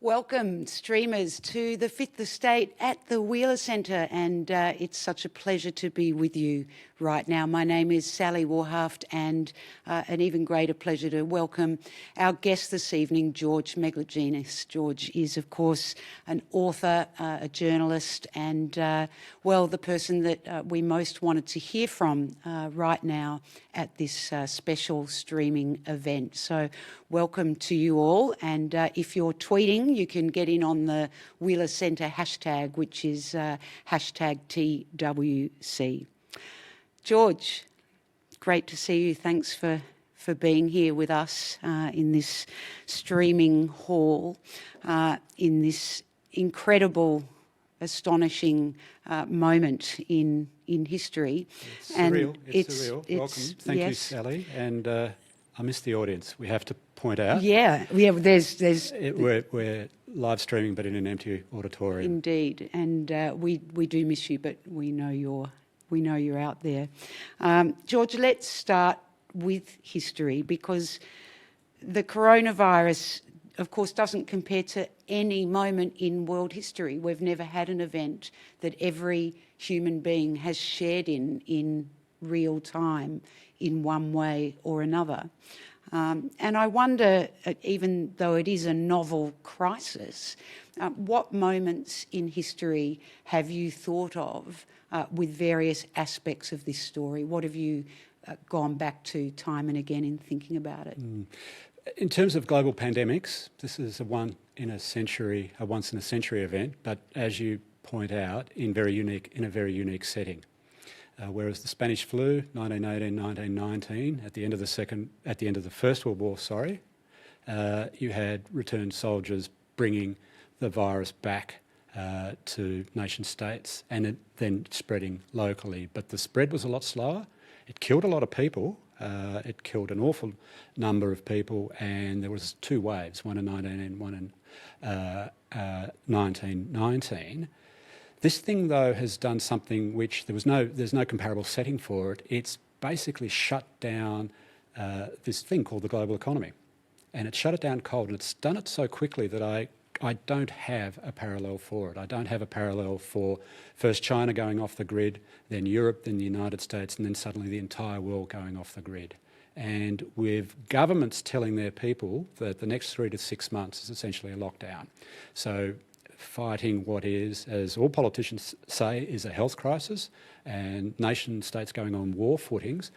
Welcome, streamers, to the Fifth Estate at the Wheeler Centre, and it's such a pleasure to be with you right now. My name is Sally Warhaft, and an even greater pleasure to welcome our guest this evening, George Megalogenis. George is, of course, an author, a journalist, and, well, the person that we most wanted to hear from right now at this special streaming event. So welcome to you all, and if you're tweeting, you can get in on the Wheeler Centre hashtag, which is hashtag TWC. George, great to see you. Thanks for being here with us in this streaming hall, in this incredible, astonishing moment in history. It's surreal. It's surreal. Welcome. Thank you, Sally. And I missed the audience. We have to point out. Yeah. There's. We're live streaming, but in an empty auditorium. Indeed, and we do miss you, but we know you're out there. George, let's start with history, because the coronavirus, of course, doesn't compare to any moment in world history. We've never had an event that every human being has shared in real time in one way or another. And I wonder, even though it is a novel crisis, what moments in history have you thought of with various aspects of this story? What have you gone back to time and again in thinking about it? In terms of global pandemics, this is a once in a century event, but as you point out, in a very unique setting. Whereas the Spanish flu, 1918, 1919, at the end of the First World War, you had returned soldiers bringing the virus back to nation states and it then spreading locally. But the spread was a lot slower. It killed a lot of people. It killed an awful number of people, and there was two waves, one in 1918 and one in 1919. This thing, though, has done something which there's no comparable setting for it. It's basically shut down this thing called the global economy. And it's shut it down cold, and it's done it so quickly that I don't have a parallel for it. I don't have a parallel for first China going off the grid, then Europe, then the United States, and then suddenly the entire world going off the grid. And with governments telling their people that the next 3 to 6 months is essentially a lockdown. So fighting what is, as all politicians say, is a health crisis, and nation states going on war footings,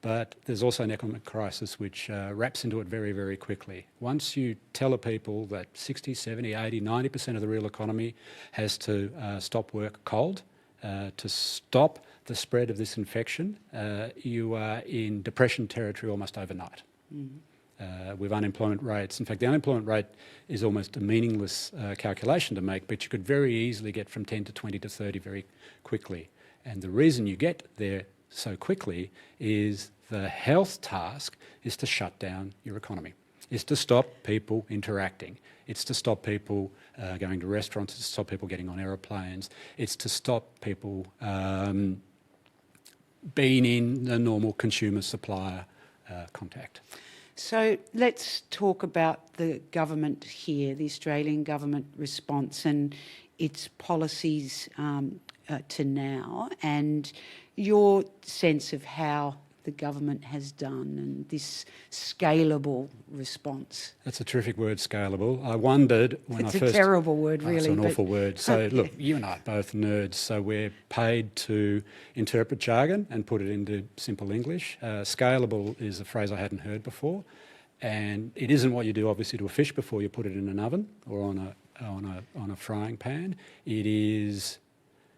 but there's also an economic crisis which wraps into it very, very quickly. Once you tell a people that 60, 70, 80, 90% of the real economy has to stop work cold, to stop the spread of this infection, you are in depression territory almost overnight. Mm-hmm. With unemployment rates. In fact, the unemployment rate is almost a meaningless calculation to make, but you could very easily get from 10 to 20 to 30 very quickly. And the reason you get there so quickly is the health task is to shut down your economy. It's to stop people interacting. It's to stop people going to restaurants. It's to stop people getting on aeroplanes. It's to stop people being in the normal consumer-supplier contact. So let's talk about the government here, the Australian government response and its policies to now, and your sense of how the government has done and this scalable response. That's a terrific word, scalable. I wondered when It's a terrible word, really. It's an awful word. So look, you and I are both nerds, so we're paid to interpret jargon and put it into simple English. Scalable is a phrase I hadn't heard before, and it isn't what you do, obviously, to a fish before you put it in an oven or on a frying pan. It is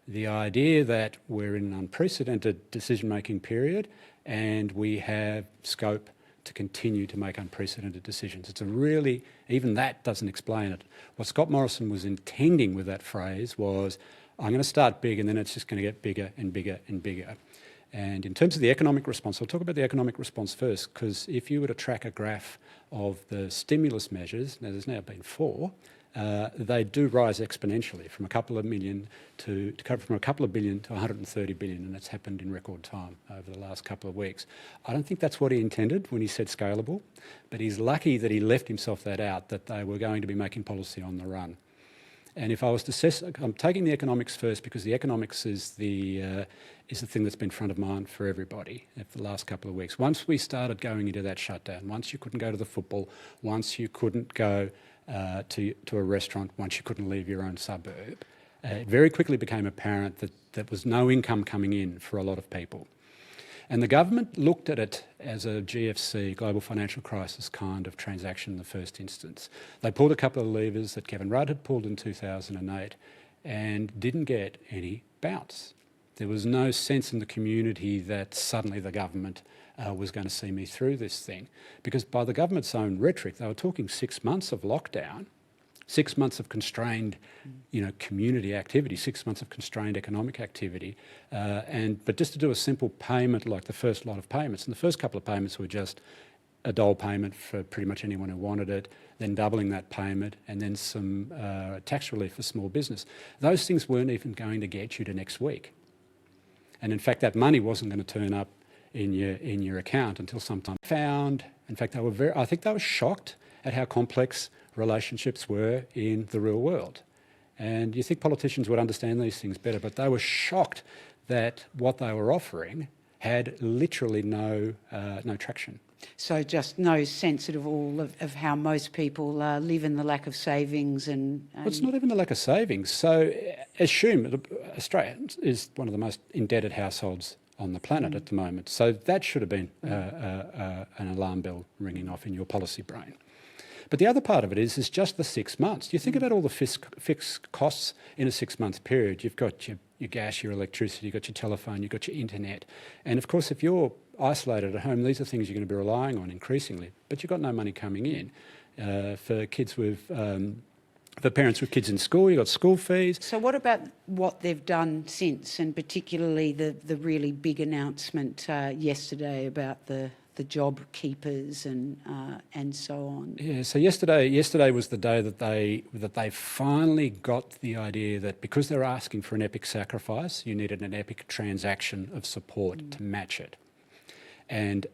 the idea that we're in an unprecedented decision-making period and we have scope to continue to make unprecedented decisions. It's a really, even that doesn't explain it. What Scott Morrison was intending with that phrase was, I'm going to start big and then it's just going to get bigger and bigger and bigger. And in terms of the economic response, I'll talk about the economic response first, because if you were to track a graph of the stimulus measures, now there's now been 4, they do rise exponentially from a couple of million to from a couple of billion to 130 billion, and it's happened in record time over the last couple of weeks. I don't think that's what he intended when he said scalable, but he's lucky that he left himself that out, that they were going to be making policy on the run. And if I was to assess, I'm taking the economics first because the economics is the thing that's been front of mind for everybody for the last couple of weeks. Once we started going into that shutdown, once you couldn't go to the football, once you couldn't go to a restaurant, once you couldn't leave your own suburb, it very quickly became apparent that there was no income coming in for a lot of people. And the government looked at it as a GFC, global financial crisis kind of transaction in the first instance. They pulled a couple of levers that Kevin Rudd had pulled in 2008 and didn't get any bounce. There was no sense in the community that suddenly the government was going to see me through this thing. Because by the government's own rhetoric, they were talking 6 months of lockdown, 6 months of constrained, community activity, 6 months of constrained economic activity, but just to do a simple payment like the first lot of payments, and the first couple of payments were just a dole payment for pretty much anyone who wanted it, then doubling that payment, and then some tax relief for small business. Those things weren't even going to get you to next week, and in fact, that money wasn't going to turn up in your account until sometime. In fact, I think they were shocked at how complex relationships were in the real world. And you think politicians would understand these things better, but they were shocked that what they were offering had literally no traction. So just no sense at all of how most people live in the lack of savings and... Well, it's not even the lack of savings. So assume Australia is one of the most indebted households on the planet at the moment. So that should have been an alarm bell ringing off in your policy brain. But the other part of it is just the 6 months. You think about all the fixed costs in a 6-month period. You've got your gas, your electricity, you've got your telephone, you've got your internet. And of course, if you're isolated at home, these are things you're going to be relying on increasingly. But you've got no money coming in. For parents with kids in school, you've got school fees. So what about what they've done since, and particularly the really big announcement yesterday about the job keepers and so on? Yeah, so yesterday was the day that they finally got the idea that because they're asking for an epic sacrifice, you needed an epic transaction of support to match it. And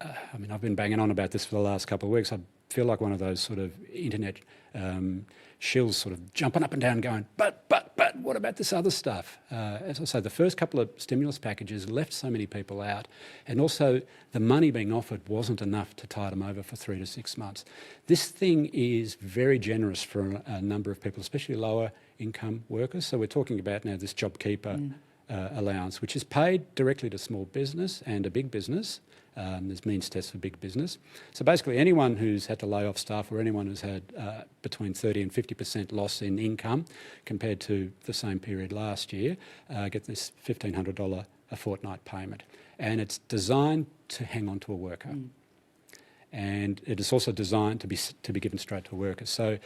I've been banging on about this for the last couple of weeks. I feel like one of those sort of internet shills sort of jumping up and down going, but what about this other stuff? As I say, the first couple of stimulus packages left so many people out, and also the money being offered wasn't enough to tide them over for 3 to 6 months. This thing is very generous for a number of people, especially lower income workers. So we're talking about now this JobKeeper allowance, which is paid directly to small business and a big business. There's means tests for big business. So basically anyone who's had to lay off staff or anyone who's had between 30 and 50% loss in income compared to the same period last year get this $1,500 a fortnight payment. And it's designed to hang on to a worker. And it is also designed to be given straight to a worker. So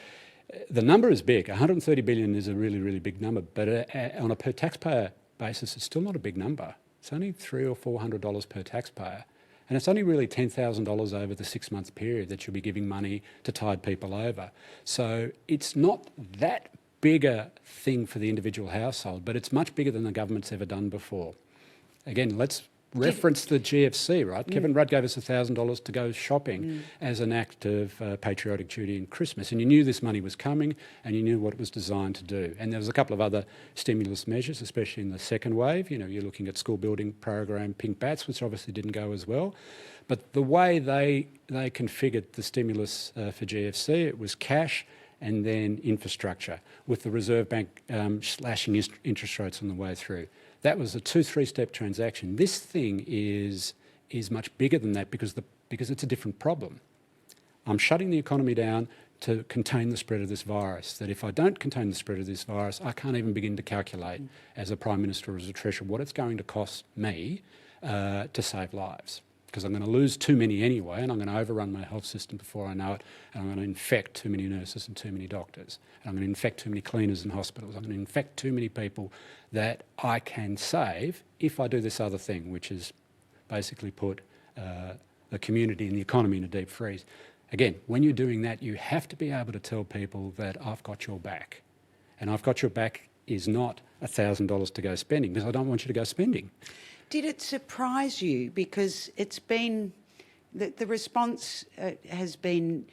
the number is big. 130 billion is a really, really big number, but on a per taxpayer basis, it's still not a big number. It's only $300 or $400 per taxpayer. And it's only really $10,000 over the 6 month period that you'll be giving money to tide people over. So it's not that big a thing for the individual household, but it's much bigger than the government's ever done before. Again, let's reference the GFC, right? Kevin Rudd gave us $1,000 to go shopping as an act of patriotic duty in Christmas. And you knew this money was coming and you knew what it was designed to do. And there was a couple of other stimulus measures, especially in the second wave. You know, you're looking at school building program, Pink Bats, which obviously didn't go as well. But the way they configured the stimulus for GFC, it was cash and then infrastructure, with the Reserve Bank slashing interest rates on the way through. That was a 2-3 step transaction. This thing is much bigger than that because it's a different problem. I'm shutting the economy down to contain the spread of this virus. That if I don't contain the spread of this virus, I can't even begin to calculate as a Prime Minister or as a Treasurer what it's going to cost me to save lives. because I'm going to lose too many anyway, and I'm going to overrun my health system before I know it, and I'm going to infect too many nurses and too many doctors, and I'm going to infect too many cleaners in hospitals, I'm going to infect too many people that I can save if I do this other thing, which is basically put the community and the economy in a deep freeze. Again, when you're doing that, you have to be able to tell people that I've got your back. And I've got your back is not $1,000 to go spending, because I don't want you to go spending. Did it surprise you? Because it's been, the response has been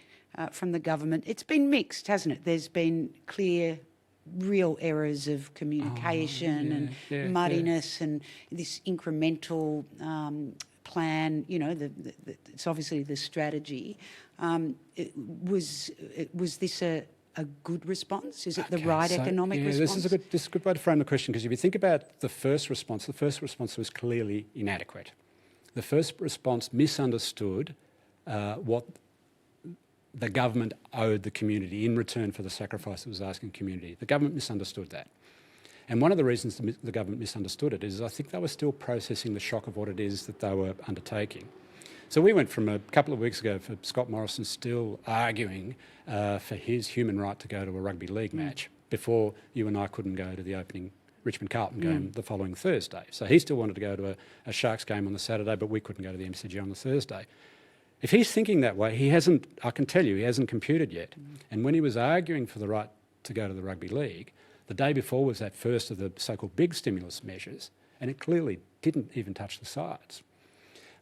from the government, it's been mixed, hasn't it? There's been clear, real errors of communication and muddiness and this incremental plan, you know, it's obviously the strategy. Was this a good response? Is it the right economic response? This is a good way to frame the question, because if you think about the first response was clearly inadequate. The first response misunderstood what the government owed the community in return for the sacrifice it was asking the community. The government misunderstood that. And one of the reasons the government misunderstood it is I think they were still processing the shock of what it is that they were undertaking. So we went from a couple of weeks ago for Scott Morrison still arguing for his human right to go to a rugby league match before you and I couldn't go to the opening Richmond Carlton game the following Thursday. So he still wanted to go to a Sharks game on the Saturday, but we couldn't go to the MCG on the Thursday. If he's thinking that way, I can tell you, he hasn't computed yet. And when he was arguing for the right to go to the rugby league, the day before was that first of the so-called big stimulus measures, and it clearly didn't even touch the sides.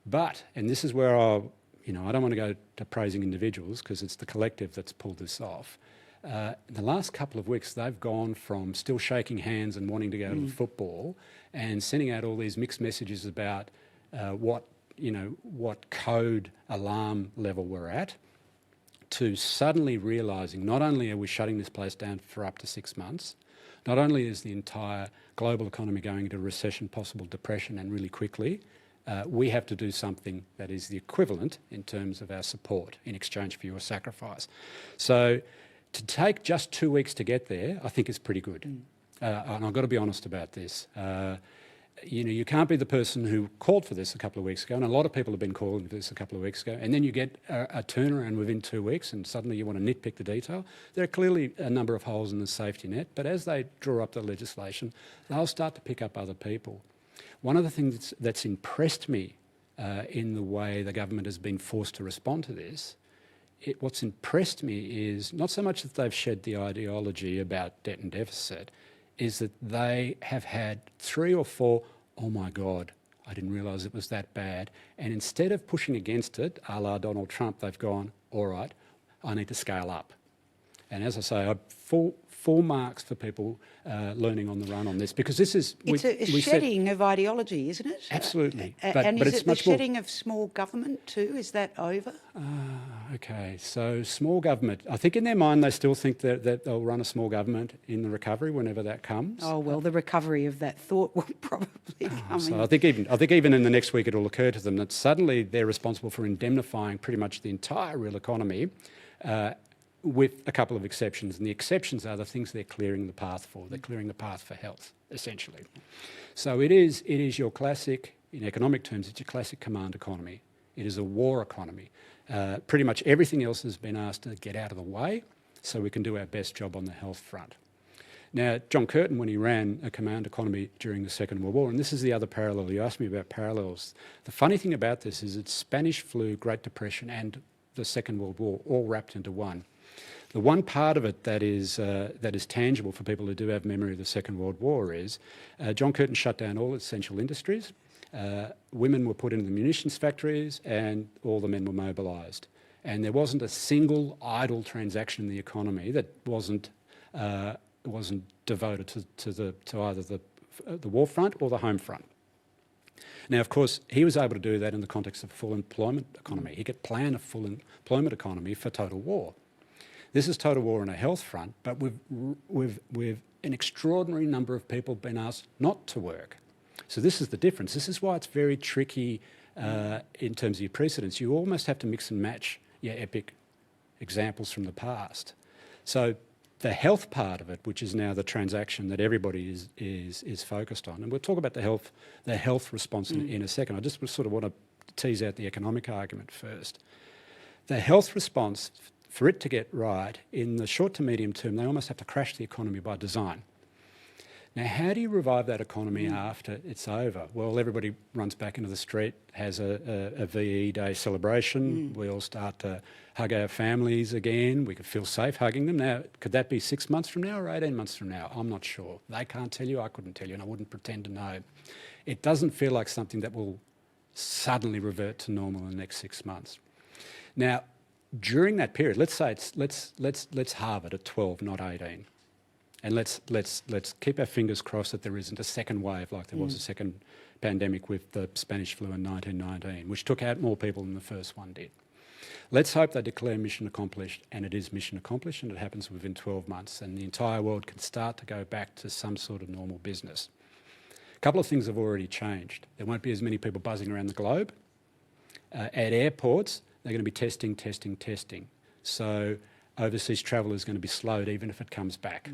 But, and this is where I don't want to go to praising individuals because it's the collective that's pulled this off. In the last couple of weeks, they've gone from still shaking hands and wanting to go to the football and sending out all these mixed messages about what code alarm level we're at, to suddenly realising not only are we shutting this place down for up to 6 months, not only is the entire global economy going into recession, possible depression, and really quickly, we have to do something that is the equivalent in terms of our support in exchange for your sacrifice. So to take just 2 weeks to get there, I think is pretty good. And I've got to be honest about this. You can't be the person who called for this a couple of weeks ago, and a lot of people have been calling for this a couple of weeks ago, and then you get a turnaround within 2 weeks and suddenly you want to nitpick the detail. There are clearly a number of holes in the safety net, but as they draw up the legislation, they'll start to pick up other people. One of the things that's impressed me in the way the government has been forced to respond to this, what's impressed me is not so much that they've shed the ideology about debt and deficit, is that they have had 3 or 4, oh my God, I didn't realise it was that bad. And instead of pushing against it, a la Donald Trump, they've gone, all right, I need to scale up. And as I say, full marks for people learning on the run on this, because this is... It's a shedding of ideology, isn't it? Absolutely. And but is it's it the much shedding of small government too? Is that over? Okay, so small government. I think in their mind they still think that they'll run a small government in the recovery whenever that comes. Oh, well, the recovery of that thought will probably come So in. I think even in the next week it'll occur to them that suddenly they're responsible for indemnifying pretty much the entire real economy, with a couple of exceptions. And the exceptions are the things they're clearing the path for. They're clearing the path for health, essentially. So it is your classic, in economic terms, it's your classic command economy. It is a war economy. Pretty much everything else has been asked to get out of the way so we can do our best job on the health front. Now, John Curtin, when he ran a command economy during the Second World War, and this is the other parallel, you asked me about parallels. The funny thing about this is it's Spanish flu, Great Depression and the Second World War all wrapped into one. The one part of it that is tangible for people who do have memory of the Second World War is John Curtin shut down all essential industries. Women were put into the munitions factories and all the men were mobilised. And there wasn't a single idle transaction in the economy that wasn't devoted to either the war front or the home front. Now, of course, he was able to do that in the context of a full employment economy. He could plan a full employment economy for total war. This is total war on a health front, but with an extraordinary number of people been asked not to work. So this is the difference. This is why it's very tricky in terms of your precedents. You almost have to mix and match your epic examples from the past. So the health part of it, which is now the transaction that everybody is focused on, and we'll talk about the health response in a second. I just sort of want to tease out the economic argument first. The health response, for it to get right, in the short to medium term, they almost have to crash the economy by design. Now, how do you revive that economy after it's over? Well, everybody runs back into the street, has a VE Day celebration. We all start to hug our families again. We could feel safe hugging them. Now, could that be 6 months from now or 18 months from now? I'm not sure. They can't tell you, I couldn't tell you, and I wouldn't pretend to know. It doesn't feel like something that will suddenly revert to normal in the next 6 months. Now, during that period, let's say let's halve it at 12, not 18. And let's keep our fingers crossed that there isn't a second wave like there was a second pandemic with the Spanish flu in 1919, which took out more people than the first one did. Let's hope they declare mission accomplished, and it is mission accomplished, and it happens within 12 months, and the entire world can start to go back to some sort of normal business. A couple of things have already changed. There won't be as many people buzzing around the globe. At airports, they're going to be testing. So overseas travel is going to be slowed even if it comes back.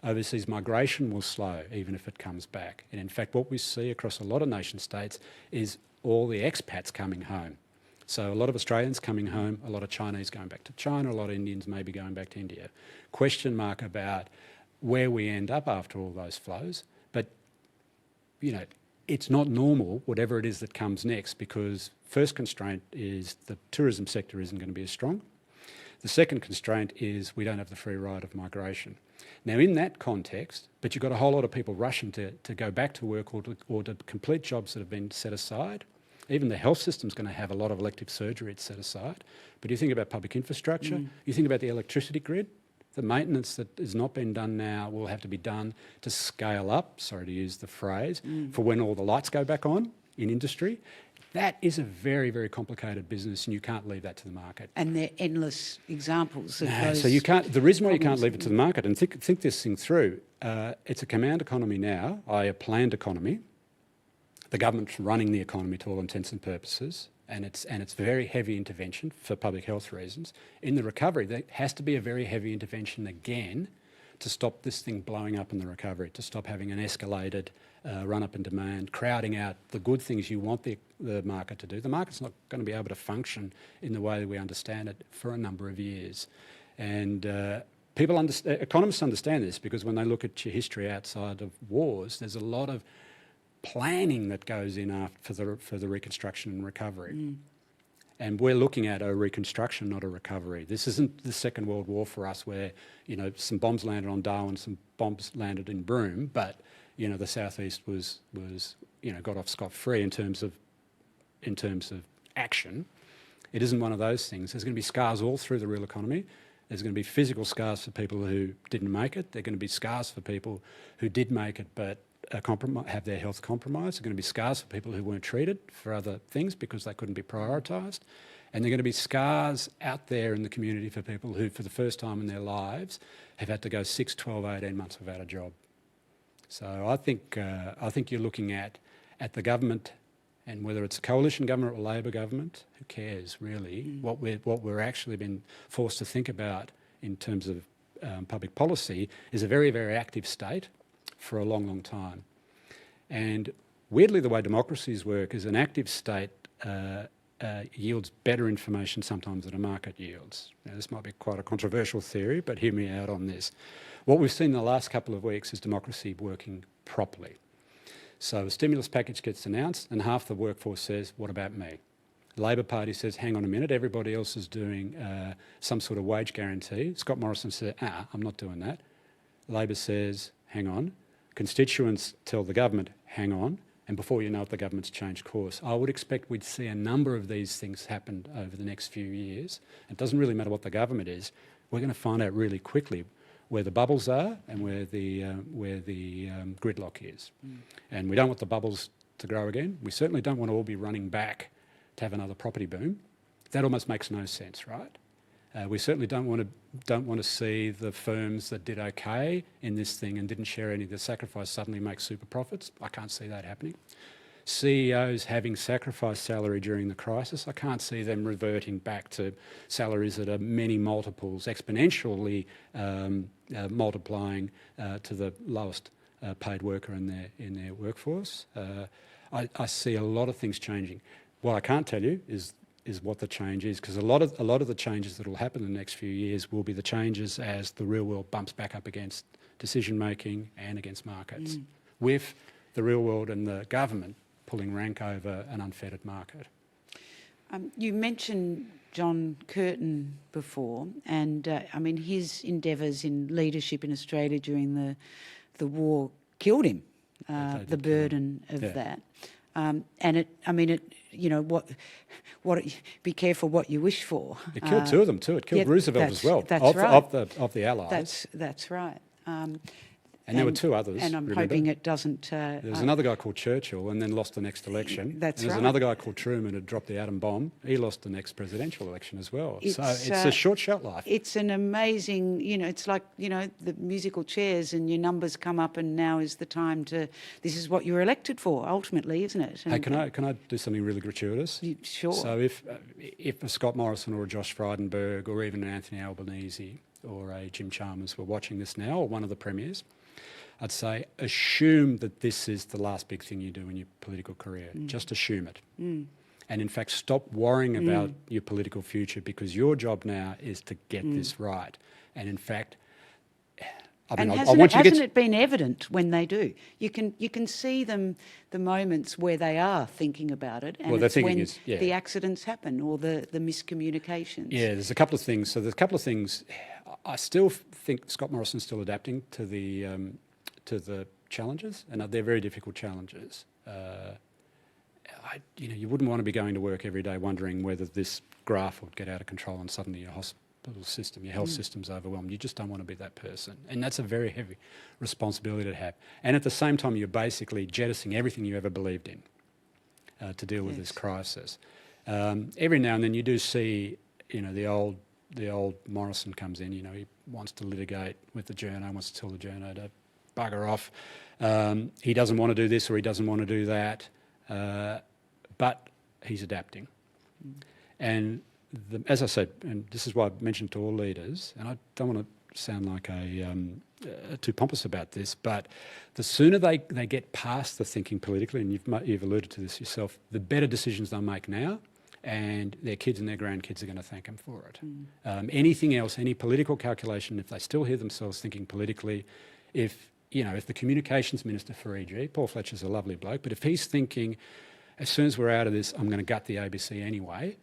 Overseas migration will slow even if it comes back. And in fact, what we see across a lot of nation states is all the expats coming home. So a lot of Australians coming home, a lot of Chinese going back to China, a lot of Indians maybe going back to India. Question mark about where we end up after all those flows. But, you know, it's not normal, whatever it is that comes next, because first constraint is the tourism sector isn't going to be as strong. The second constraint is we don't have the free ride of migration. Now, in that context, but you've got a whole lot of people rushing to go back to work or to complete jobs that have been set aside. Even the health system's going to have a lot of elective surgery it's set aside. But you think about public infrastructure, you think about the electricity grid, the maintenance that has not been done now will have to be done to scale up, sorry to use the phrase, for when all the lights go back on in industry. That is a very, very complicated business, and you can't leave that to the market. And there are endless examples of those. So you can't. The reason why you can't leave it to the market, and think this thing through, it's a command economy now, i.e. a planned economy. The government's running the economy to all intents and purposes, and it's very heavy intervention for public health reasons. In the recovery, there has to be a very heavy intervention again to stop this thing blowing up in the recovery, to stop having an escalated run-up in demand, crowding out the good things you want the market to do. The market's not going to be able to function in the way that we understand it for a number of years. And economists understand this, because when they look at your history outside of wars, there's a lot of planning that goes in for the reconstruction and recovery. And we're looking at a reconstruction, not a recovery. This isn't the Second World War for us, where, you know, some bombs landed on Darwin, some bombs landed in Broome, but, you know, the southeast was you know, got off scot-free in terms of action. It isn't one of those things. There's going to be scars all through the real economy. There's going to be physical scars for people who didn't make it. There are going to be scars for people who did make it but have their health compromised. There are going to be scars for people who weren't treated for other things because they couldn't be prioritised. And there are going to be scars out there in the community for people who, for the first time in their lives, have had to go 6, 12, 18 months without a job. So I think you're looking at the government, and whether it's a coalition government or Labor government, who cares really? What we're actually been forced to think about in terms of public policy is a very, very active state for a long, long time. And weirdly, the way democracies work is an active state yields better information sometimes than a market yields. Now, this might be quite a controversial theory, but hear me out on this. What we've seen in the last couple of weeks is democracy working properly. So a stimulus package gets announced and half the workforce says, what about me? The Labor Party says, hang on a minute, everybody else is doing some sort of wage guarantee. Scott Morrison said, I'm not doing that. Labor says, hang on. Constituents tell the government, hang on. And before you know it, the government's changed course. I would expect we'd see a number of these things happen over the next few years. It doesn't really matter what the government is. We're going to find out really quickly where the bubbles are and where the gridlock is. And we don't want the bubbles to grow again. We certainly don't want to all be running back to have another property boom. That almost makes no sense, right? We certainly don't want to see the firms that did okay in this thing and didn't share any of the sacrifice suddenly make super profits. I can't see that happening. CEOs having sacrificed salary during the crisis, I can't see them reverting back to salaries that are many multiples, exponentially multiplying to the lowest paid worker in their workforce. I see a lot of things changing. What I can't tell you is what the change is, because a lot of the changes that will happen in the next few years will be the changes as the real world bumps back up against decision making and against markets, with the real world and the government pulling rank over an unfettered market. You mentioned John Curtin before, and I mean his endeavours in leadership in Australia during the war killed him. The burden of that, and be careful what you wish for. It killed two of them too. It killed Roosevelt as well. That's right. Of the Allies. That's right. And there were two others. And I'm hoping it doesn't... there was another guy called Churchill and then lost the next election. That's and right. There's another guy called Truman who dropped the atom bomb. He lost the next presidential election as well. So it's a short shelf life. It's an amazing, it's like, the musical chairs and your numbers come up and now is the time to... This is what you were elected for, ultimately, isn't it? And hey, can I do something really gratuitous? Sure. So if a Scott Morrison or a Josh Frydenberg or even an Anthony Albanese or a Jim Chalmers were watching this now, or one of the premiers, I'd say assume that this is the last big thing you do in your political career. Just assume it. And in fact, stop worrying about your political future, because your job now is to get this right. And in fact, hasn't it been evident when they do? You can see them, the moments where they are thinking about it, and it's when the accidents happen or the miscommunications. Yeah, there's a couple of things. So there's a couple of things. I still think Scott Morrison's still adapting to the challenges, and they're very difficult challenges. You wouldn't want to be going to work every day wondering whether this graph would get out of control and suddenly your hospital system, your health system's overwhelmed. You just don't want to be that person, and that's a very heavy responsibility to have. And at the same time, you're basically jettisoning everything you ever believed in to deal with this crisis. Every now and then you do see, the old Morrison comes in. He wants to litigate with the journo, wants to tell the journo to bugger off. He doesn't want to do this or he doesn't want to do that, but he's adapting. And as I said, and this is why I mentioned to all leaders, and I don't want to sound like too pompous about this, but the sooner they get past the thinking politically, and you've alluded to this yourself, the better decisions they'll make now, and their kids and their grandkids are going to thank them for it. Anything else, any political calculation, if they still hear themselves thinking politically, if the communications minister for EG, Paul Fletcher's a lovely bloke, but if he's thinking, as soon as we're out of this, I'm going to gut the ABC anyway,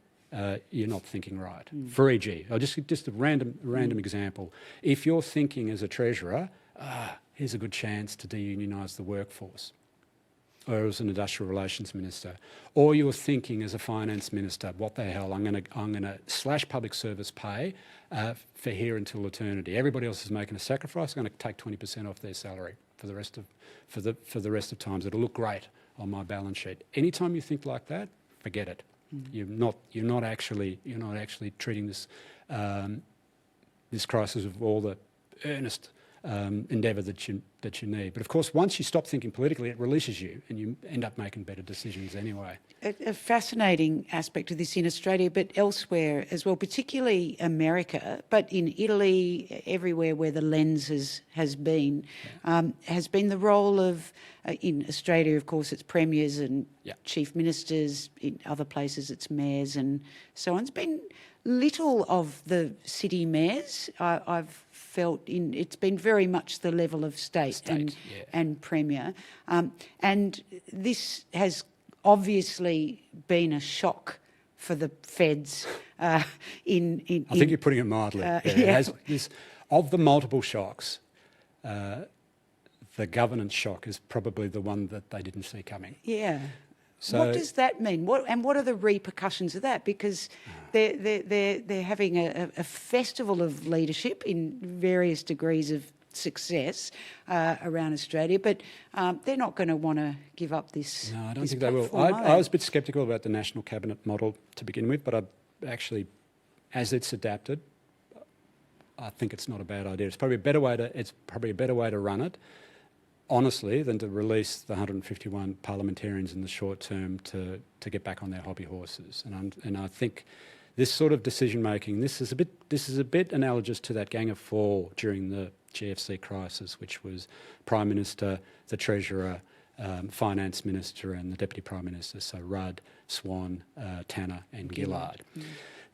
you're not thinking right. For EG, I'll just a random example. If you're thinking as a treasurer, here's a good chance to deunionise the workforce, or as an industrial relations minister, or you're thinking as a finance minister, what the hell, I'm going to slash public service pay for here until eternity. Everybody else is making a sacrifice. I'm going to take 20% off their salary for the rest of times. It'll look great on my balance sheet. Anytime you think like that, forget it. You're not actually treating this crisis with all the earnest endeavour that you need. But of course, once you stop thinking politically, it releases you and you end up making better decisions anyway. A fascinating aspect of this in Australia, but elsewhere as well, particularly America, but in Italy, everywhere where the lens has been the role of, in Australia, of course, it's premiers and chief ministers. In other places, it's mayors and so on. It's been little of the city mayors. I've felt it's been very much the level of state and premier. And this has obviously been a shock for the feds. I think you're putting it mildly. It has of the multiple shocks, the governance shock is probably the one that they didn't see coming. Yeah. So, what does that mean? What are the repercussions of that? Because they're having a festival of leadership in various degrees of success around Australia, but they're not going to want to give up this. No, I don't think they will. I was a bit sceptical about the national cabinet model to begin with, but I actually, as it's adapted, I think it's not a bad idea. It's probably a better way to run it, honestly, than to release the 151 parliamentarians in the short term to get back on their hobby horses. And I think this sort of decision making, this is a bit analogous to that Gang of Four during the GFC crisis, which was Prime Minister, the Treasurer, Finance Minister and the Deputy Prime Minister, so Rudd, Swan, Tanner and Gillard.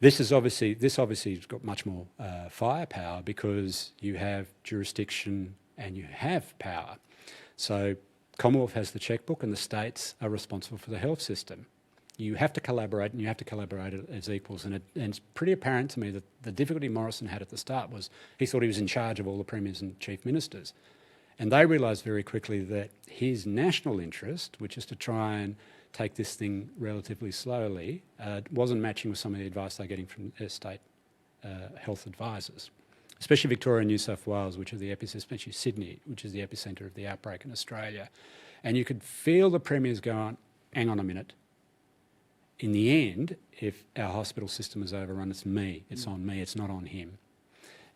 This obviously has got much more firepower because you have jurisdiction and you have power. So Commonwealth has the chequebook and the states are responsible for the health system. You have to collaborate and you have to collaborate as equals. And it's pretty apparent to me that the difficulty Morrison had at the start was he thought he was in charge of all the premiers and chief ministers. And they realised very quickly that his national interest, which is to try and take this thing relatively slowly, wasn't matching with some of the advice they're getting from their state health advisors, especially Victoria and New South Wales, which are the epicenter, especially Sydney, which is the epicentre of the outbreak in Australia. And you could feel the premiers going, hang on a minute. In the end, if our hospital system is overrun, it's me, it's on me, it's not on him.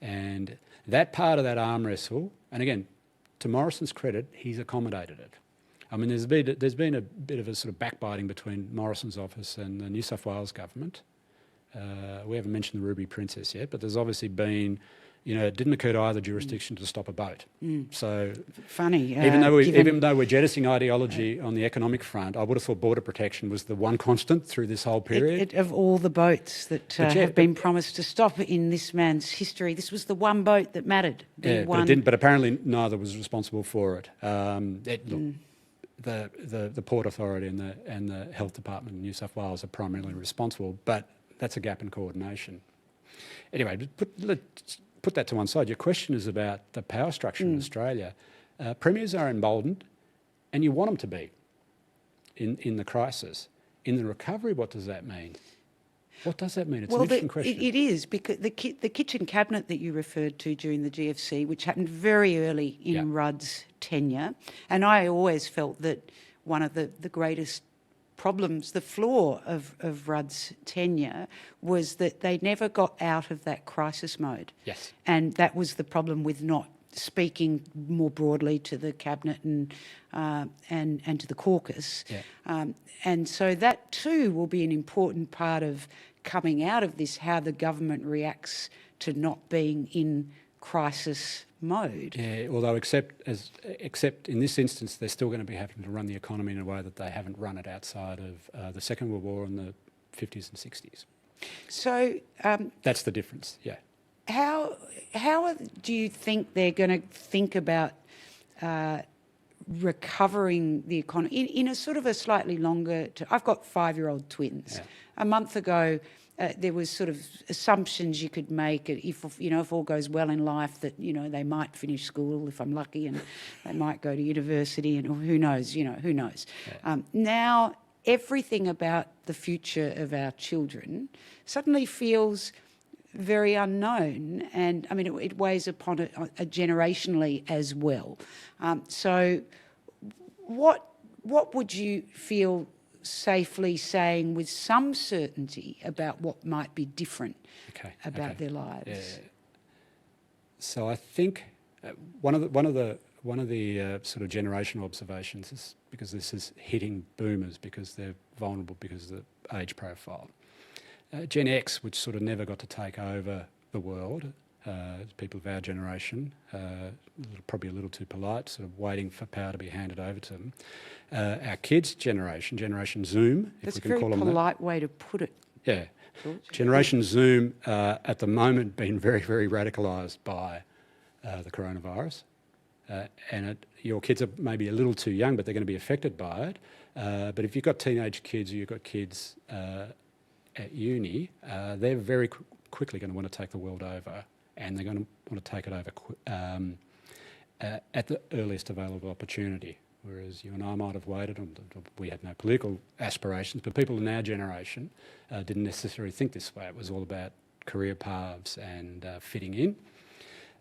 And that part of that arm wrestle, and again, to Morrison's credit, he's accommodated it. I mean, there's been a bit of a sort of backbiting between Morrison's office and the New South Wales government. We haven't mentioned the Ruby Princess yet, but there's obviously been, it didn't occur to either jurisdiction to stop a boat. So funny. Even though we're jettisoning ideology on the economic front, I would have thought border protection was the one constant through this whole period. Of all the boats that have been promised to stop in this man's history, this was the one boat that mattered. But it didn't. But apparently neither was responsible for it. The Port Authority and the Health Department in New South Wales are primarily responsible, but that's a gap in coordination. Anyway, let's put that to one side. Your question is about the power structure in Australia. Premiers are emboldened, and you want them to be in the crisis. In the recovery, what does that mean? What does that mean? It's an interesting question. It is, because the kitchen cabinet that you referred to during the GFC, which happened very early in Rudd's tenure, and I always felt that one of the greatest problems, the flaw of Rudd's tenure, was that they never got out of that crisis mode. Yes. And that was the problem with not speaking more broadly to the cabinet and to the caucus. Yeah. And so that too will be an important part of coming out of this, how the government reacts to not being in crisis mode. Yeah, although except in this instance, they're still going to be having to run the economy in a way that they haven't run it outside of the Second World War in the 50s and 60s. So that's the difference. Yeah. How do you think they're going to think about recovering the economy in a sort of a slightly longer? I've got 5-year-old twins. Yeah. A month ago, there was sort of assumptions you could make if all goes well in life that they might finish school if I'm lucky, and they might go to university, and who knows? Who knows? Yeah. Now everything about the future of our children suddenly feels very unknown, and I mean it weighs upon it generationally as well. So, what would you feel safely saying with some certainty about what might be different about their lives? Yeah. So I think one of the sort of generational observations is, because this is hitting boomers because they're vulnerable because of the age profile. Gen X, which sort of never got to take over the world, people of our generation, probably a little too polite, sort of waiting for power to be handed over to them. Our kids' generation, Generation Zoom, if we can call them that. That's a very polite way to put it. Yeah. George. Generation Zoom, at the moment, been very, very radicalised by the coronavirus. Your kids are maybe a little too young, but they're going to be affected by it. But if you've got teenage kids or you've got kids at uni, they're very quickly going to want to take the world over, and they're going to want to take it over at the earliest available opportunity. Whereas you and I might have waited, we had no political aspirations, but people in our generation didn't necessarily think this way. It was all about career paths and fitting in.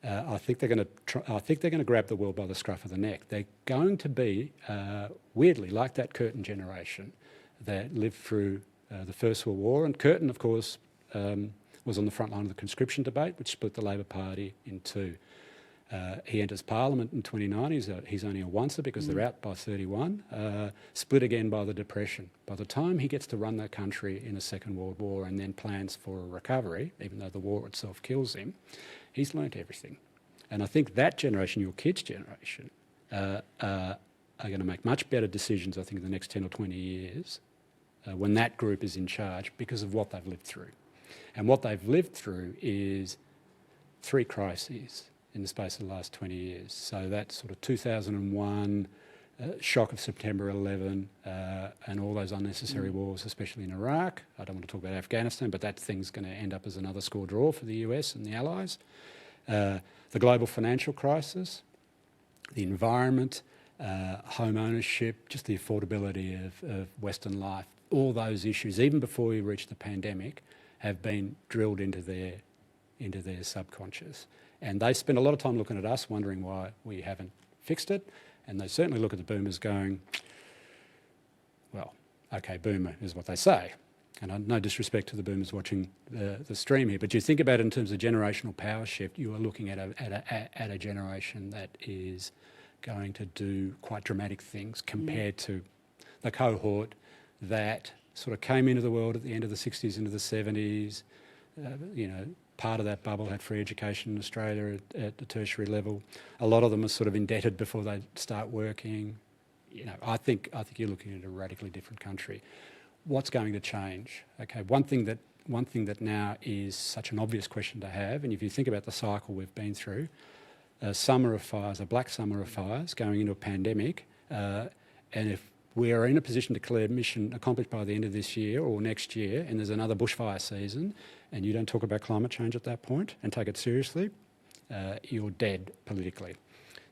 I think they're going to grab the world by the scruff of the neck. They're going to be weirdly like that Curtin generation that lived through the First World War. And Curtin, of course, was on the front line of the conscription debate, which split the Labor Party in two. He enters Parliament in 29. He's only a oncer because they're out by 31. Split again by the Depression. By the time he gets to run the country in a Second World War and then plans for a recovery, even though the war itself kills him, he's learnt everything. And I think that generation, your kids' generation, are are going to make much better decisions, I think, in the next 10 or 20 years when that group is in charge because of what they've lived through. And what they've lived through is 3 crises in the space of the last 20 years. So that's sort of 2001, shock of September 11, and all those unnecessary wars, especially in Iraq. I don't want to talk about Afghanistan, but that thing's going to end up as another score draw for the US and the Allies. The global financial crisis, the environment, home ownership, just the affordability of Western life, all those issues, even before we reach the pandemic, have been drilled into their subconscious. And they spend a lot of time looking at us, wondering why we haven't fixed it. And they certainly look at the boomers going, well, okay, boomer is what they say. And no disrespect to the boomers watching the stream here, but you think about it in terms of generational power shift, you are looking at a generation that is going to do quite dramatic things compared to the cohort that sort of came into the world at the end of the 60s, into the 70s. Part of that bubble had free education in Australia at the tertiary level. A lot of them are sort of indebted before they start working. I think you're looking at a radically different country. What's going to change? Okay, one thing that now is such an obvious question to have, and if you think about the cycle we've been through, a summer of fires, a black summer of fires, going into a pandemic, and if we are in a position to declare mission accomplished by the end of this year or next year, and there's another bushfire season, and you don't talk about climate change at that point and take it seriously, you're dead politically.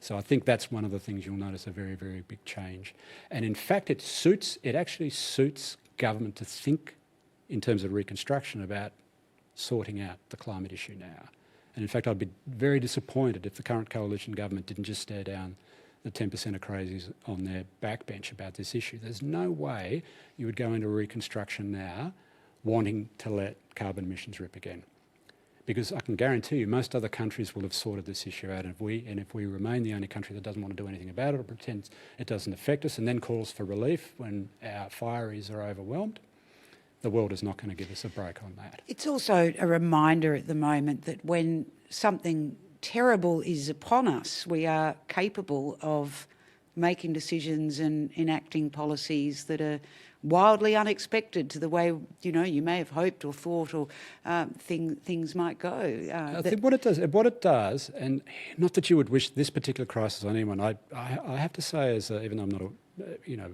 So I think that's one of the things you'll notice, a very, very big change. And in fact, it actually suits government to think in terms of reconstruction about sorting out the climate issue now. And in fact, I'd be very disappointed if the current coalition government didn't just stare down the 10% of crazies on their backbench about this issue. There's no way you would go into reconstruction now wanting to let carbon emissions rip again. Because I can guarantee you most other countries will have sorted this issue out, and if we remain the only country that doesn't want to do anything about it or pretends it doesn't affect us and then calls for relief when our fireys are overwhelmed, the world is not going to give us a break on that. It's also a reminder at the moment that when something terrible is upon us, we are capable of making decisions and enacting policies that are wildly unexpected to the way you may have hoped or thought or things might go. I think what it does, and not that you would wish this particular crisis on anyone. I have to say, even though I'm not a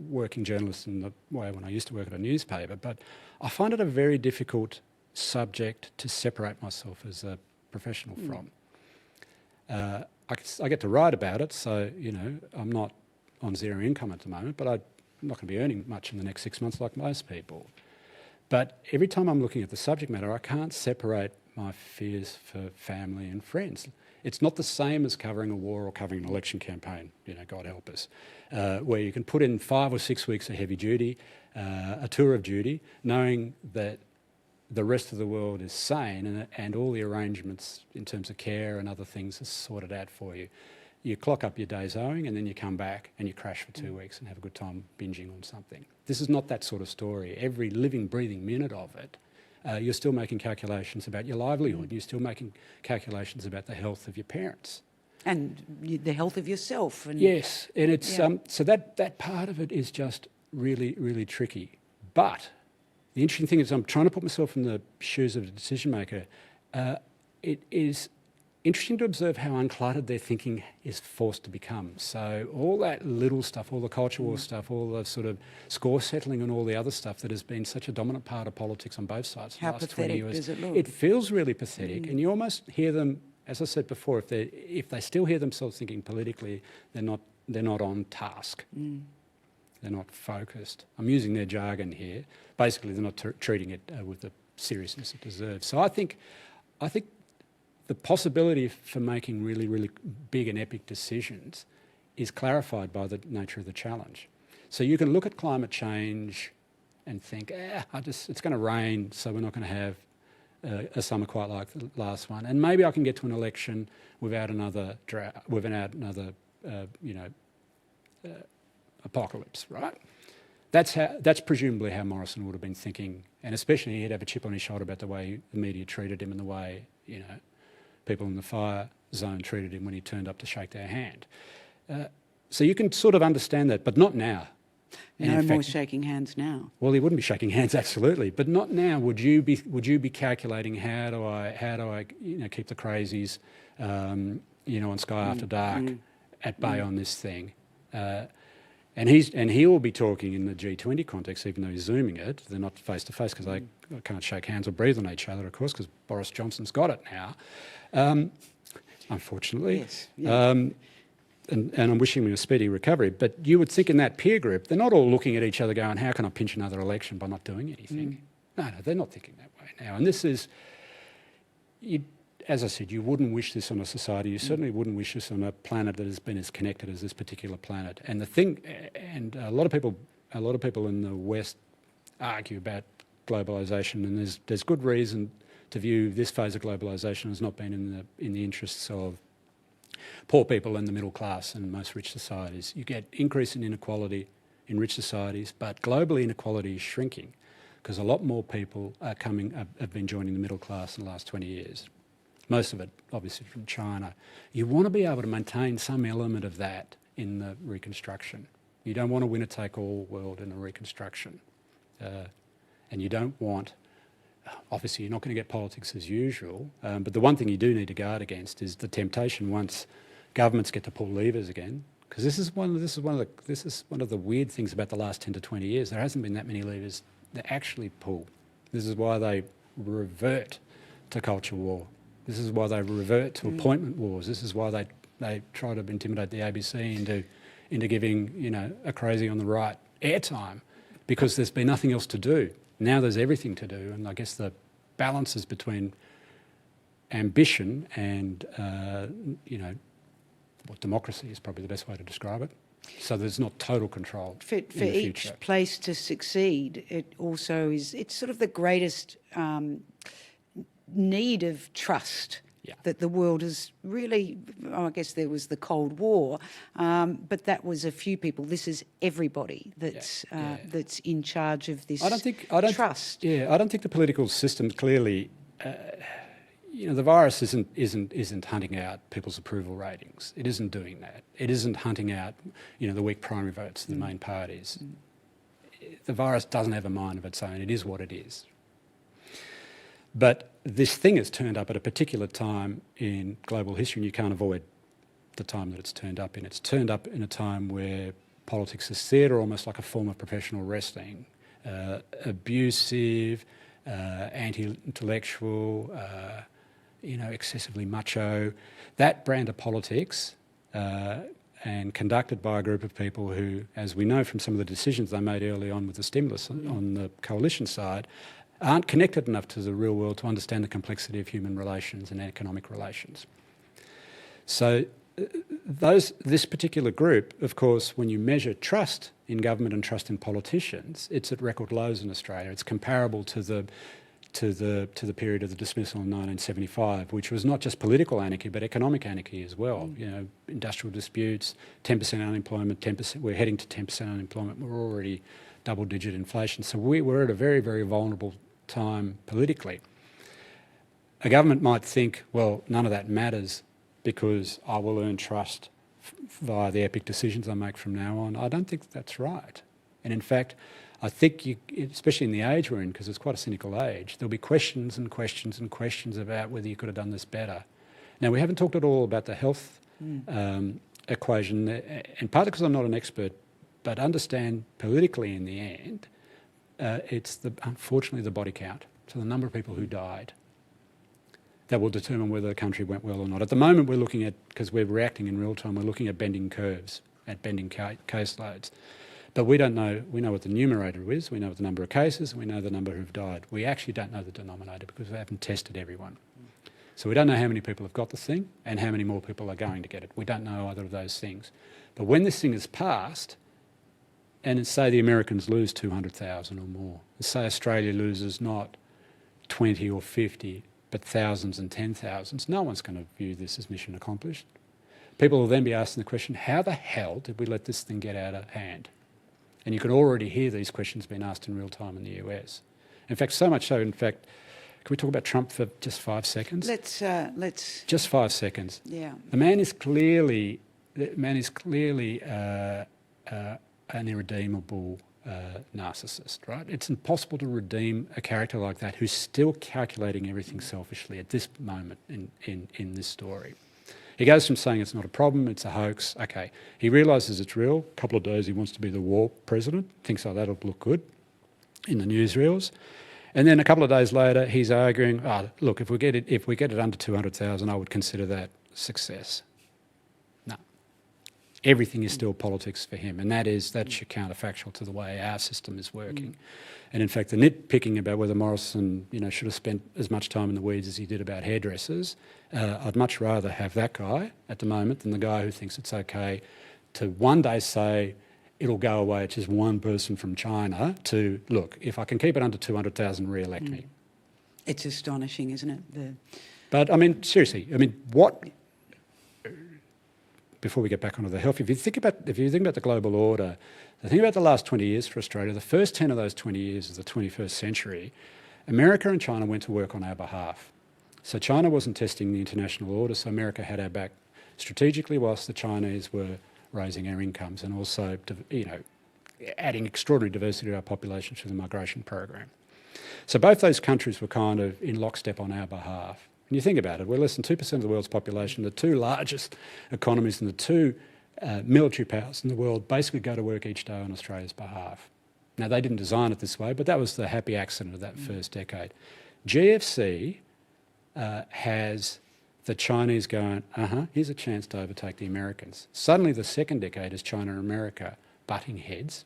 working journalist in the way when I used to work at a newspaper, but I find it a very difficult subject to separate myself as a professional from. I get to write about it, so I'm not on zero income at the moment, but I'm not going to be earning much in the next 6 months like most people. But every time I'm looking at the subject matter, I can't separate my fears for family and friends. It's not the same as covering a war or covering an election campaign, God help us, where you can put in 5 or 6 weeks of heavy duty, a tour of duty, knowing that the rest of the world is sane and all the arrangements in terms of care and other things are sorted out for you. You clock up your days owing and then you come back and you crash for 2 weeks and have a good time binging on something. This is not that sort of story. Every living, breathing minute of it, you're still making calculations about your livelihood. You're still making calculations about the health of your parents. And the health of yourself. And yes, and it's so that part of it is just really, really tricky. But the interesting thing is I'm trying to put myself in the shoes of a decision maker. It is interesting to observe how uncluttered their thinking is forced to become. So all that little stuff, all the culture war stuff, all the sort of score settling and all the other stuff that has been such a dominant part of politics on both sides for the last 20 years. How pathetic does it look? It feels really pathetic, and you almost hear them, as I said before, if they still hear themselves thinking politically, they're not on task. They're not focused. I'm using their jargon here. Basically, they're not treating it with the seriousness it deserves. So I think the possibility for making really, really big and epic decisions is clarified by the nature of the challenge. So you can look at climate change and think, it's going to rain, so we're not going to have a summer quite like the last one, and maybe I can get to an election without another drought, without another, apocalypse, right? That's presumably how Morrison would have been thinking, and especially he'd have a chip on his shoulder about the way the media treated him and the way people in the fire zone treated him when he turned up to shake their hand. So you can sort of understand that, but not now. And No in more fact, shaking hands now. well, he wouldn't be shaking hands, absolutely, but not now. Would you be calculating how do I keep the crazies, on Sky After Dark at bay on this thing? And he will be talking in the G20 context, even though he's zooming it. They're not face to face because they can't shake hands or breathe on each other, of course, because Boris Johnson's got it now, unfortunately. Yes. Yeah. And I'm wishing him a speedy recovery. But you would think in that peer group, they're not all looking at each other going, how can I pinch another election by not doing anything? No, they're not thinking that way now. And this is, as I said, you wouldn't wish this on a society. You certainly wouldn't wish this on a planet that has been as connected as this particular planet. And a lot of people in the West argue about globalisation, and there's good reason to view this phase of globalisation as not being in the interests of poor people and the middle class and most rich societies. You get increase in inequality in rich societies, but globally inequality is shrinking because a lot more people have been joining the middle class in the last 20 years. Most of it, obviously, from China. You want to be able to maintain some element of that in the reconstruction. You don't want a winner-take-all world in the reconstruction. And you don't want, obviously, you're not going to get politics as usual, but the one thing you do need to guard against is the temptation once governments get to pull levers again, because this is one of the weird things about the last 10 to 20 years. There hasn't been that many levers that actually pull. This is why they revert to culture war. This is why they revert to appointment wars. This is why they try to intimidate the ABC into giving a crazy on the right airtime, because there's been nothing else to do. Now there's everything to do, and I guess the balances between ambition and what democracy is probably the best way to describe it. So there's not total control For in the each future. place to succeed, it also is, it's sort of the greatest need of trust that the world has really, I guess there was the Cold War, but that was a few people. This is everybody that's in charge of this trust. I don't think the political system clearly, the virus isn't hunting out people's approval ratings. It isn't doing that. It isn't hunting out, the weak primary votes of the main parties. The virus doesn't have a mind of its own. It is what it is. But this thing has turned up at a particular time in global history, and you can't avoid the time that it's turned up in. It's turned up in a time where politics is theatre, almost like a form of professional wrestling. Abusive, anti-intellectual, excessively macho. That brand of politics, and conducted by a group of people who, as we know from some of the decisions they made early on with the stimulus on the coalition side, aren't connected enough to the real world to understand the complexity of human relations and economic relations. So this particular group, of course, when you measure trust in government and trust in politicians, it's at record lows in Australia. It's comparable to the period of the dismissal in 1975, which was not just political anarchy but economic anarchy as well. Industrial disputes, 10% unemployment, 10%. We're heading to 10% unemployment. We're already double-digit inflation. So we're at a very, very vulnerable time politically. A government might think, well, none of that matters because I will earn trust via the epic decisions I make from now on. I don't think that's right. And in fact, I think, especially in the age we're in, because it's quite a cynical age, there'll be questions and questions and questions about whether you could have done this better. Now, we haven't talked at all about the health equation, and partly because I'm not an expert, but understand politically in the end, it's unfortunately the body count, so the number of people who died, that will determine whether the country went well or not. At the moment we're looking at, because we're reacting in real time, we're looking at bending curves, at bending caseloads. But we don't know, we know what the numerator is, we know the number of cases, we know the number who've died. We actually don't know the denominator because we haven't tested everyone. So we don't know how many people have got the thing and how many more people are going to get it. We don't know either of those things. But when this thing is passed, and say the Americans lose 200,000 or more, say Australia loses not 20 or 50, but thousands and 10,000s, no one's going to view this as mission accomplished. People will then be asking the question, how the hell did we let this thing get out of hand? And you can already hear these questions being asked in real time in the US. In fact, so much so, can we talk about Trump for just 5 seconds? Let's. Just 5 seconds. Yeah. The man is clearly the man is clearly an irredeemable narcissist, right? It's impossible to redeem a character like that who's still calculating everything selfishly at this moment in this story. He goes from saying it's not a problem, it's a hoax. Okay, he realises it's real. A couple of days he wants to be the war president, thinks, oh, that'll look good in the newsreels. And then a couple of days later, he's arguing, oh, look, if we get it under 200,000, I would consider that success. No. Everything is still politics for him, and that's your counterfactual to the way our system is working. And in fact, the nitpicking about whether Morrison, should have spent as much time in the weeds as he did about hairdressers, I'd much rather have that guy at the moment than the guy who thinks it's okay to one day say it'll go away, it's just one person from China, to, look, if I can keep it under 200,000, re-elect me. It's astonishing, isn't it? But, seriously, what... Before we get back onto the health, if you think about the global order, the thing about the last 20 years for Australia, the first 10 of those 20 years of the 21st century, America and China went to work on our behalf. So China wasn't testing the international order, so America had our back strategically whilst the Chinese were raising our incomes and also, adding extraordinary diversity to our population through the migration program. So both those countries were kind of in lockstep on our behalf. And you think about it, we're less than 2% of the world's population. The two largest economies and the two military powers in the world basically go to work each day on Australia's behalf. Now, they didn't design it this way, but that was the happy accident of that first decade. GFC has the Chinese going, here's a chance to overtake the Americans. Suddenly, the second decade is China and America butting heads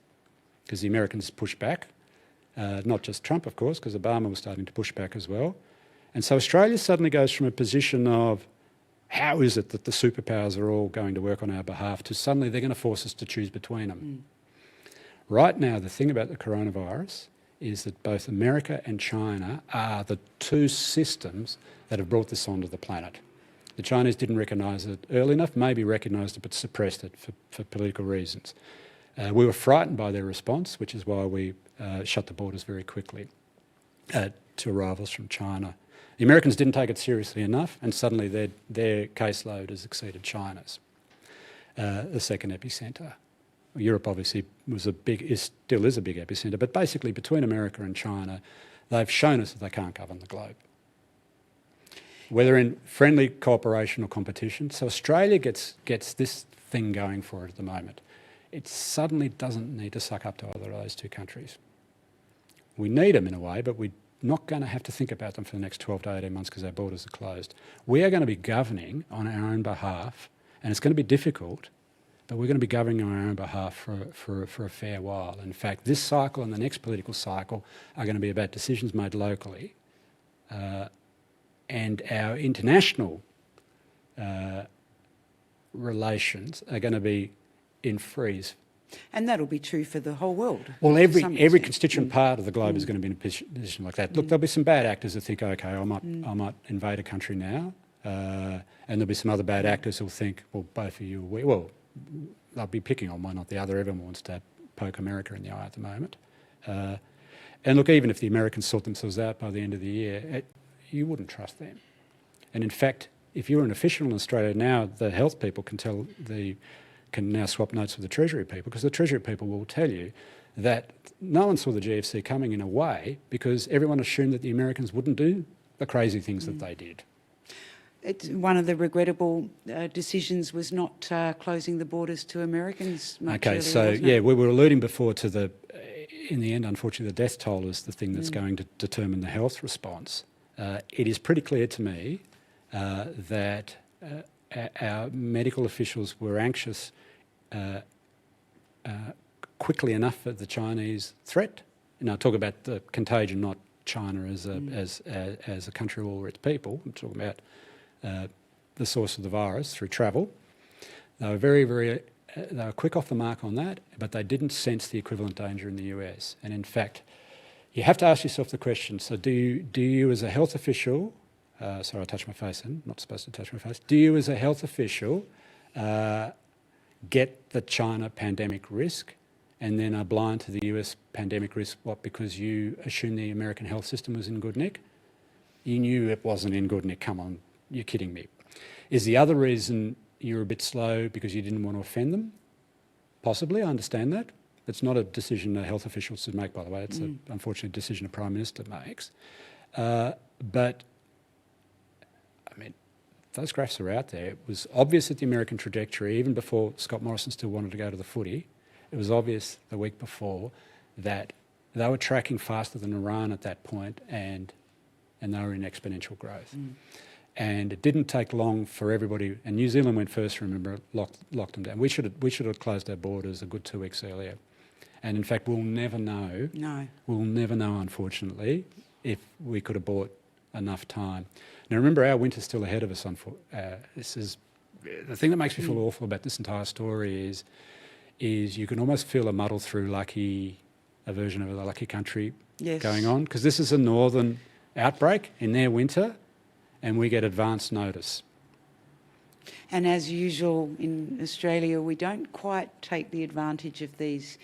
because the Americans push back. Not just Trump, of course, because Obama was starting to push back as well. And so Australia suddenly goes from a position of how is it that the superpowers are all going to work on our behalf to suddenly they're going to force us to choose between them. Right now, the thing about the coronavirus is that both America and China are the two systems that have brought this onto the planet. The Chinese didn't recognise it early enough, maybe recognised it but suppressed it for political reasons. We were frightened by their response, which is why we shut the borders very quickly to arrivals from China. The Americans didn't take it seriously enough, and suddenly their caseload has exceeded China's, the second epicentre. Europe obviously still is a big epicentre, but basically between America and China, they've shown us that they can't govern the globe, whether in friendly cooperation or competition. So Australia gets this thing going for it at the moment. It suddenly doesn't need to suck up to either of those two countries. We need them in a way, but we're not going to have to think about them for the next 12 to 18 months because our borders are closed. We are going to be governing on our own behalf, and it's going to be difficult, but we're going to be governing on our own behalf for a fair while. In fact, this cycle and the next political cycle are going to be about decisions made locally, and our international relations are going to be in freeze. And that'll be true for the whole world. Well, every constituent part of the globe is going to be in a position like that. Look, there'll be some bad actors that think, okay, I might invade a country now, and there'll be some other bad actors who'll think, well, both of you are well, they'll be picking on one, not the other. Everyone wants to poke America in the eye at the moment. And look, even if the Americans sort themselves out by the end of the year, you wouldn't trust them. And in fact, if you're an official in Australia now, the health people can now swap notes with the Treasury people, because the Treasury people will tell you that no one saw the GFC coming in a way because everyone assumed that the Americans wouldn't do the crazy things that they did. One of the regrettable decisions was not closing the borders to Americans much earlier, wasn't it? we were alluding before to in the end, unfortunately, the death toll is the thing that's going to determine the health response. It is pretty clear to me that our medical officials were anxious quickly enough for the Chinese threat. And I talk about the contagion, not China as a country or its people. I'm talking about the source of the virus through travel. They were very, very they were quick off the mark on that, but they didn't sense the equivalent danger in the US. And in fact, you have to ask yourself the question, so do you as a health official, sorry, I touched my face then, not supposed to touch my face, do you as a health official get the China pandemic risk and then are blind to the US pandemic risk, because you assume the American health system was in good nick? You knew it wasn't in good nick, come on, you're kidding me. Is the other reason you're a bit slow because you didn't want to offend them. Possibly, I understand that. It's not a decision health officials should make, by the way. It's an unfortunate decision a Prime Minister makes. But, I mean, those graphs are out there. It was obvious at the American trajectory, even before Scott Morrison still wanted to go to the footy, it was obvious the week before that they were tracking faster than Iran at that point, and they were in exponential growth. And it didn't take long for everybody, and New Zealand went first, remember, locked them down. We should have closed our borders a good 2 weeks earlier. And in fact, we'll never know. No. We'll never know, unfortunately, if we could have bought enough time. Now, remember, our winter's still ahead of us. This is the thing that makes me feel awful about this entire story is you can almost feel a muddle through a version of the Lucky Country going on, because this is a northern outbreak in their winter, and we get advance notice. And as usual in Australia, we don't quite take the advantage of these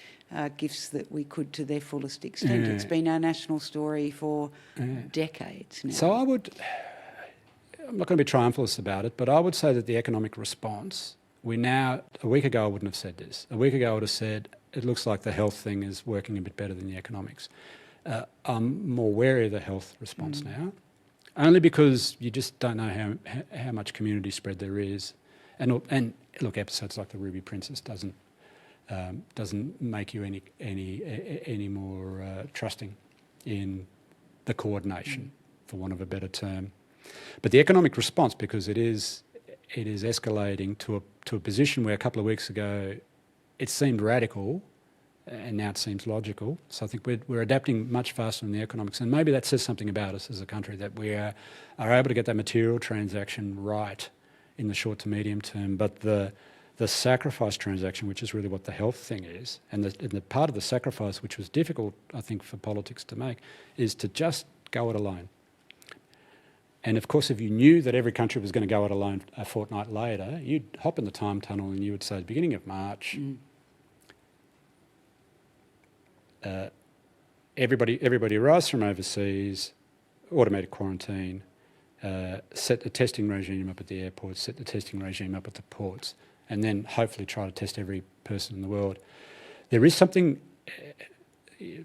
gifts that we could to their fullest extent. It's been our national story for decades now. So I'm not going to be triumphalist about it, but I would say that the economic response, a week ago I wouldn't have said this. A week ago I would have said, it looks like the health thing is working a bit better than the economics. I'm more wary of the health response now, only because you just don't know how much community spread there is. And look, episodes like the Ruby Princess doesn't make you any more trusting in the coordination, for want of a better term. But the economic response, because it is escalating to a position where a couple of weeks ago it seemed radical, and now it seems logical. So I think we're adapting much faster in the economics, and maybe that says something about us as a country, that we are able to get that material transaction right in the short to medium term. But the sacrifice transaction, which is really what the health thing is, and the part of the sacrifice which was difficult, I think, for politics to make, is to just go it alone. And of course, if you knew that every country was going to go it alone a fortnight later, you'd hop in the time tunnel and you would say, beginning of March, everybody arrives from overseas, automatic quarantine, set the testing regime up at the airports, set the testing regime up at the ports, and then hopefully try to test every person in the world. There is something,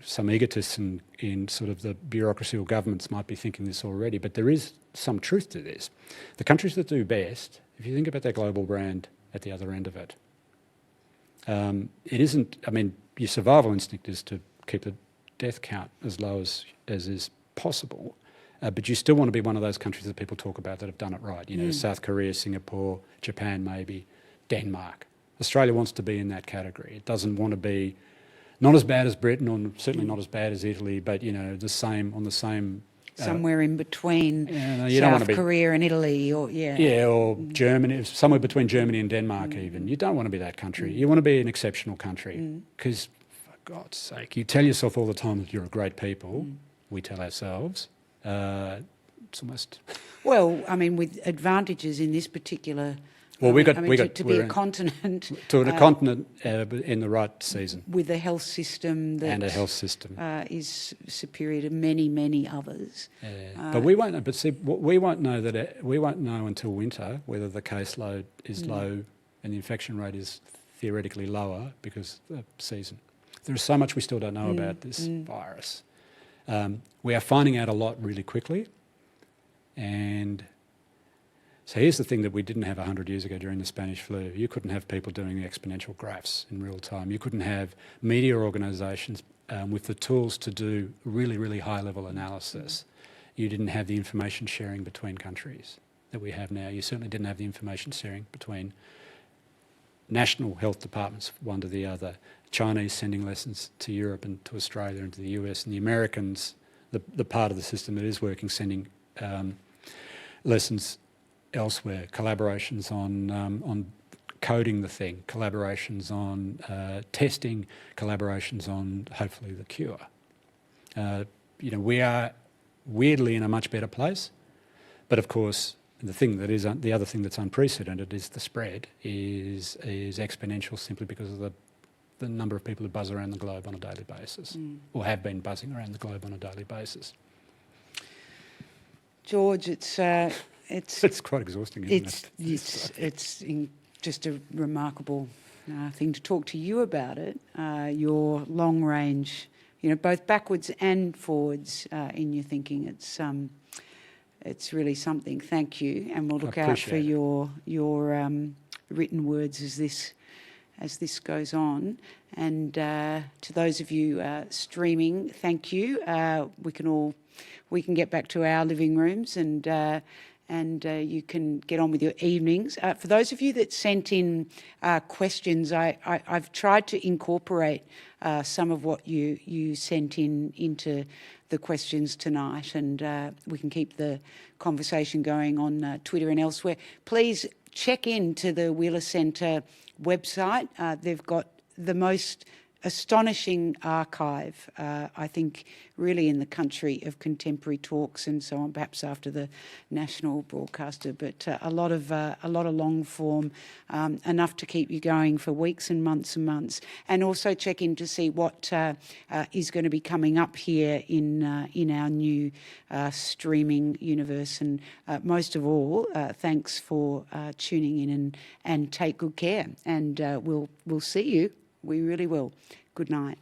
some egotists in sort of the bureaucracy or governments might be thinking this already, but there is some truth to this. The countries that do best, if you think about their global brand at the other end of it, it isn't, I mean, your survival instinct is to keep the death count as low as is possible, but you still want to be one of those countries that people talk about that have done it right. You know, South Korea, Singapore, Japan maybe, Denmark. Australia wants to be in that category. It doesn't want to be not as bad as Britain, or certainly not as bad as Italy, but, you know, on the same... somewhere in between South Korea and Italy, or or Germany, somewhere between Germany and Denmark even. You don't want to be that country. You want to be an exceptional country, because, for God's sake, you tell yourself all the time that you're a great people. We tell ourselves. It's almost... Well, I mean, with advantages in this particular... Well, to be a continent... To a continent in the right season. With a health system that... And a health system. Is superior to many, many others. But we won't know. But see, we won't know we won't know until winter whether the caseload is low and the infection rate is theoretically lower because of the season. There is so much we still don't know about this virus. We are finding out a lot really quickly, and... So here's the thing that we didn't have 100 years ago during the Spanish flu. You couldn't have people doing the exponential graphs in real time. You couldn't have media organisations with the tools to do really, really high-level analysis. You didn't have the information sharing between countries that we have now. You certainly didn't have the information sharing between national health departments, one to the other. Chinese sending lessons to Europe and to Australia and to the US, and the Americans, the part of the system that is working, sending lessons elsewhere, collaborations on coding the thing, collaborations on testing, collaborations on hopefully the cure. You know, we are weirdly in a much better place, but of course the other thing that's unprecedented is the spread is exponential, simply because of the number of people who buzz around the globe on a daily basis, or have been buzzing around the globe on a daily basis. George, It's quite exhausting, isn't it's just a remarkable thing to talk to you about it. Your long range, both backwards and forwards in your thinking. It's really something. Thank you, and we'll look out for your written words as this goes on. And to those of you streaming, thank you. We can get back to our living rooms and you can get on with your evenings. For those of you that sent in questions, I've tried to incorporate some of what you sent in into the questions tonight, and we can keep the conversation going on Twitter and elsewhere. Please check into the Wheeler Centre website. They've got the most astonishing archive, I think, really in the country of contemporary talks and so on, perhaps after the national broadcaster, but a lot of long form, enough to keep you going for weeks and months. And also check in to see what is going to be coming up here in our new streaming universe. And most of all, thanks for tuning in and take good care. And we'll see you. We really will. Good night.